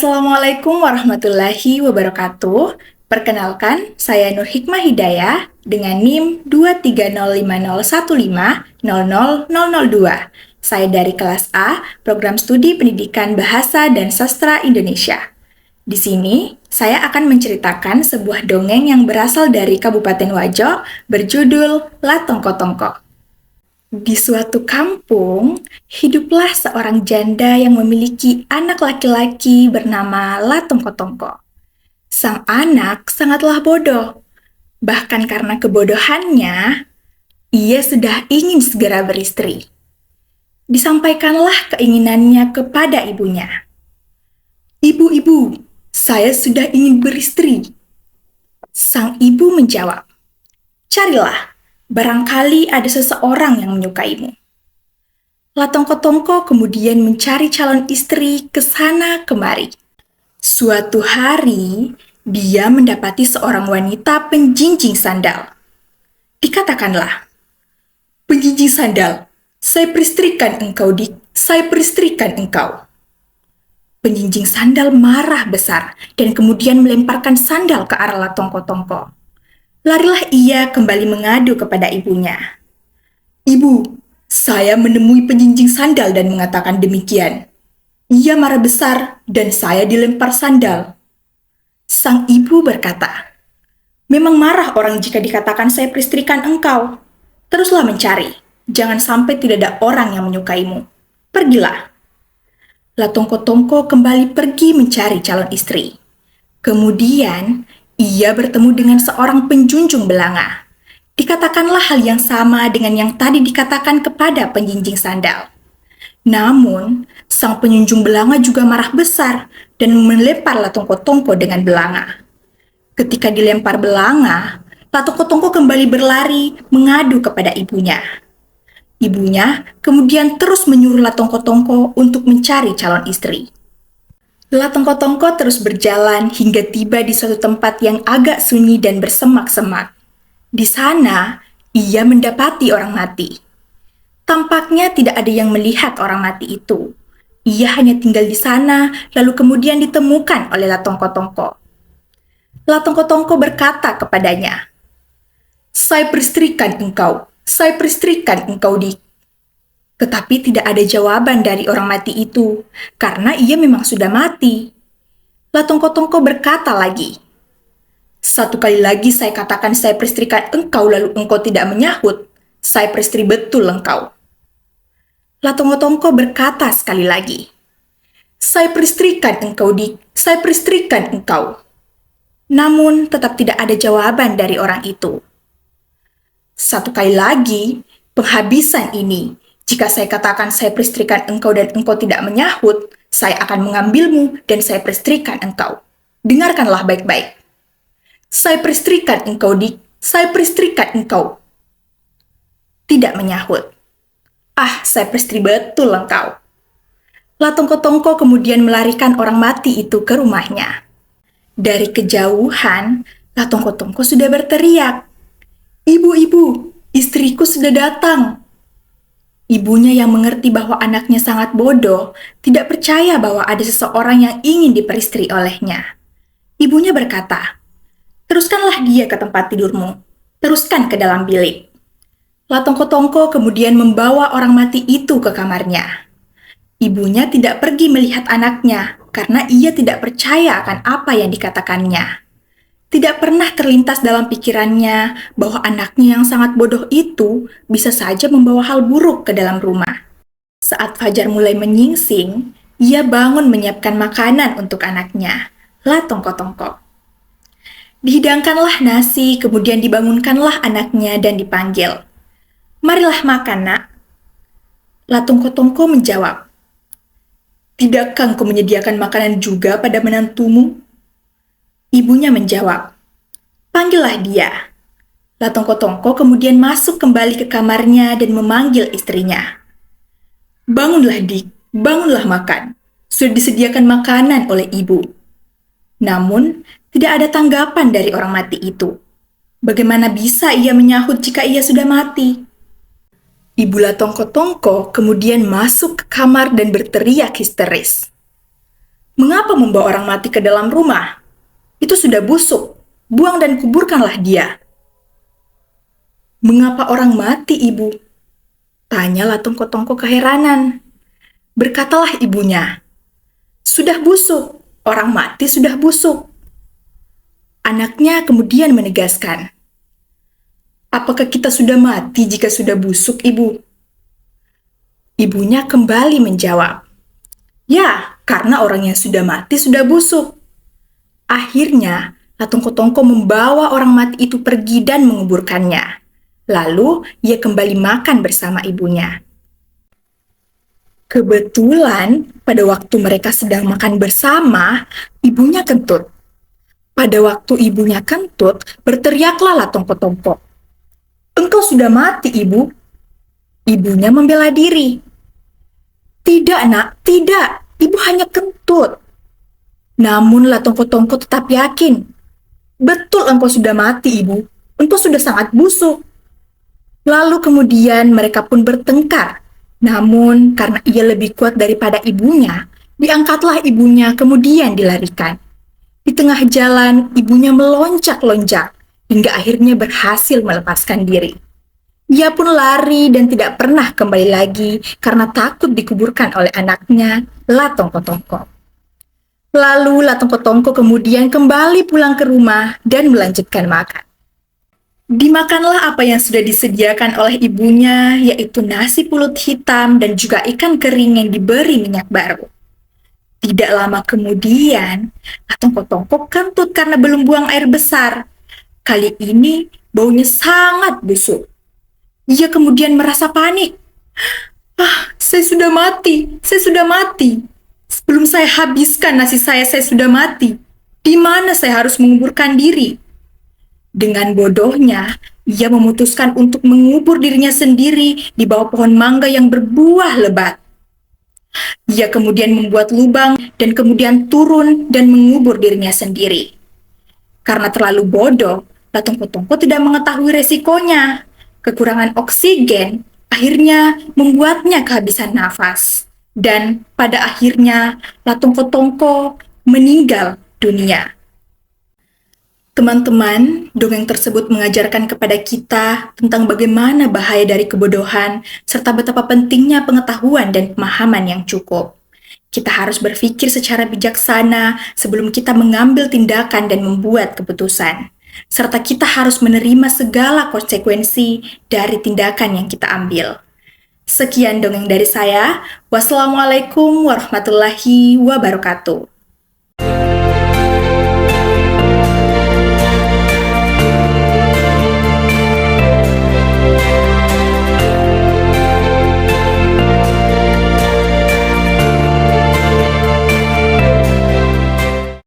Assalamualaikum warahmatullahi wabarakatuh. Perkenalkan, saya Nur Hikmah Hidayah dengan NIM 2305015000002. Saya dari kelas A, Program Studi Pendidikan Bahasa dan Sastra Indonesia. Di sini, saya akan menceritakan sebuah dongeng yang berasal dari Kabupaten Wajo berjudul La Tongko-Tongko. Di suatu kampung, hiduplah seorang janda yang memiliki anak laki-laki bernama La Tongko-Tongko. Sang anak sangatlah bodoh. Bahkan karena kebodohannya, ia sudah ingin segera beristri. Disampaikanlah keinginannya kepada ibunya. "Ibu, saya sudah ingin beristri." Sang ibu menjawab, "Carilah. Barangkali ada seseorang yang menyukaimu." La Tongko-Tongko kemudian mencari calon istri ke sana kemari. Suatu hari, dia mendapati seorang wanita penjinjing sandal. Dikatakanlah, "Penjinjing sandal, saya peristrikan engkau, saya peristrikan engkau." Penjinjing sandal marah besar dan kemudian melemparkan sandal ke arah La Tongko-Tongko. Larilah ia kembali mengadu kepada ibunya. "Ibu, saya menemui penjinjing sandal dan mengatakan demikian. Ia marah besar dan saya dilempar sandal." Sang ibu berkata, "Memang marah orang jika dikatakan saya peristrikan engkau. Teruslah mencari, jangan sampai tidak ada orang yang menyukaimu. Pergilah." La Tongko-Tongko kembali pergi mencari calon istri. Kemudian, ia bertemu dengan seorang penjunjung belanga. Dikatakanlah hal yang sama dengan yang tadi dikatakan kepada penjinjing sandal. Namun, sang penjunjung belanga juga marah besar dan melempar La Tongko-Tongko dengan belanga. Ketika dilempar belanga, La Tongko-Tongko kembali berlari mengadu kepada ibunya. Ibunya kemudian terus menyuruh La Tongko-Tongko untuk mencari calon istri. La Tongko-Tongko terus berjalan hingga tiba di suatu tempat yang agak sunyi dan bersemak-semak. Di sana, ia mendapati orang mati. Tampaknya tidak ada yang melihat orang mati itu. Ia hanya tinggal di sana, lalu kemudian ditemukan oleh La Tongko-Tongko. La Tongko-Tongko berkata kepadanya, saya peristrikan engkau, Tetapi tidak ada jawaban dari orang mati itu, karena ia memang sudah mati. La Tongko-Tongko berkata lagi, "Satu kali lagi saya katakan saya peristrikan engkau lalu engkau tidak menyahut, saya peristri betul engkau." La Tongko-Tongko berkata sekali lagi, saya peristrikan engkau. Namun tetap tidak ada jawaban dari orang itu. "Satu kali lagi, penghabisan ini. Jika saya katakan saya peristrikan engkau dan engkau tidak menyahut, saya akan mengambilmu dan saya peristrikan engkau. Dengarkanlah baik-baik. Saya peristrikan engkau, Tidak menyahut. "Ah, saya peristri betul engkau." La Tongko-Tongko kemudian melarikan orang mati itu ke rumahnya. Dari kejauhan, La Tongko-Tongko sudah berteriak, "Ibu, istriku sudah datang." Ibunya yang mengerti bahwa anaknya sangat bodoh, tidak percaya bahwa ada seseorang yang ingin diperistri olehnya. Ibunya berkata, "Teruskanlah dia ke tempat tidurmu. Teruskan ke dalam bilik." La Tongko-Tongko kemudian membawa orang mati itu ke kamarnya. Ibunya tidak pergi melihat anaknya karena ia tidak percaya akan apa yang dikatakannya. Tidak pernah terlintas dalam pikirannya bahwa anaknya yang sangat bodoh itu bisa saja membawa hal buruk ke dalam rumah. Saat fajar mulai menyingsing, ia bangun menyiapkan makanan untuk anaknya, La Tongko-Tongko. Dihidangkanlah nasi, kemudian dibangunkanlah anaknya dan dipanggil, "Marilah makan, nak." La Tongko-Tongko menjawab, "Tidakkah engkau menyediakan makanan juga pada menantumu?" Ibunya menjawab, "Panggillah dia." La Tongko-Tongko kemudian masuk kembali ke kamarnya dan memanggil istrinya. Bangunlah makan. Sudah disediakan makanan oleh ibu." Namun, tidak ada tanggapan dari orang mati itu. Bagaimana bisa ia menyahut jika ia sudah mati? Ibu La Tongko-Tongko kemudian masuk ke kamar dan berteriak histeris. Mengapa membawa orang mati ke dalam rumah? Itu sudah busuk. Buang dan kuburkanlah dia. Mengapa orang mati, Ibu? Tanyalah Tongko-tongko keheranan. Berkatalah ibunya, sudah busuk. Orang mati sudah busuk. Anaknya kemudian menegaskan, apakah kita sudah mati jika sudah busuk, Ibu? Ibunya kembali menjawab, ya, karena orang yang sudah mati sudah busuk. Akhirnya, Tongko-tongko membawa orang mati itu pergi dan menguburkannya. Lalu, ia kembali makan bersama ibunya. Kebetulan, pada waktu mereka sedang makan bersama, ibunya kentut. Pada waktu ibunya kentut, berteriaklah Tongko-tongko. Engkau sudah mati, Ibu. Ibunya membela diri. Tidak, Nak, tidak. Ibu hanya kentut. Namun Tongko-tongko tetap yakin. Betul engkau sudah mati, Ibu. Engkau sudah sangat busuk. Lalu kemudian mereka pun bertengkar. Namun karena ia lebih kuat daripada ibunya, diangkatlah ibunya kemudian dilarikan. Di tengah jalan, ibunya melonjak-lonjak hingga akhirnya berhasil melepaskan diri. Ia pun lari dan tidak pernah kembali lagi karena takut dikuburkan oleh anaknya, Tongko-tongko. Lalu Tongko-tongko kemudian kembali pulang ke rumah dan melanjutkan makan. Dimakanlah apa yang sudah disediakan oleh ibunya, yaitu nasi pulut hitam dan juga ikan kering yang diberi minyak baru. Tidak lama kemudian, Tongko-tongko kentut karena belum buang air besar. Kali ini baunya sangat busuk. Ia kemudian merasa panik. Saya sudah mati, saya sudah mati. Sebelum saya habiskan nasi saya sudah mati. Di mana saya harus menguburkan diri? Dengan bodohnya, ia memutuskan untuk mengubur dirinya sendiri di bawah pohon mangga yang berbuah lebat. Ia kemudian membuat lubang dan kemudian turun dan mengubur dirinya sendiri. Karena terlalu bodoh, Tongko-tongko tidak mengetahui resikonya. Kekurangan oksigen akhirnya membuatnya kehabisan nafas. Dan pada akhirnya, Tongko-tongko meninggal dunia. Teman-teman, dongeng tersebut mengajarkan kepada kita tentang bagaimana bahaya dari kebodohan, serta betapa pentingnya pengetahuan dan pemahaman yang cukup. Kita harus berpikir secara bijaksana sebelum kita mengambil tindakan dan membuat keputusan. Serta kita harus menerima segala konsekuensi dari tindakan yang kita ambil. Sekian dongeng dari saya. Wassalamualaikum warahmatullahi wabarakatuh.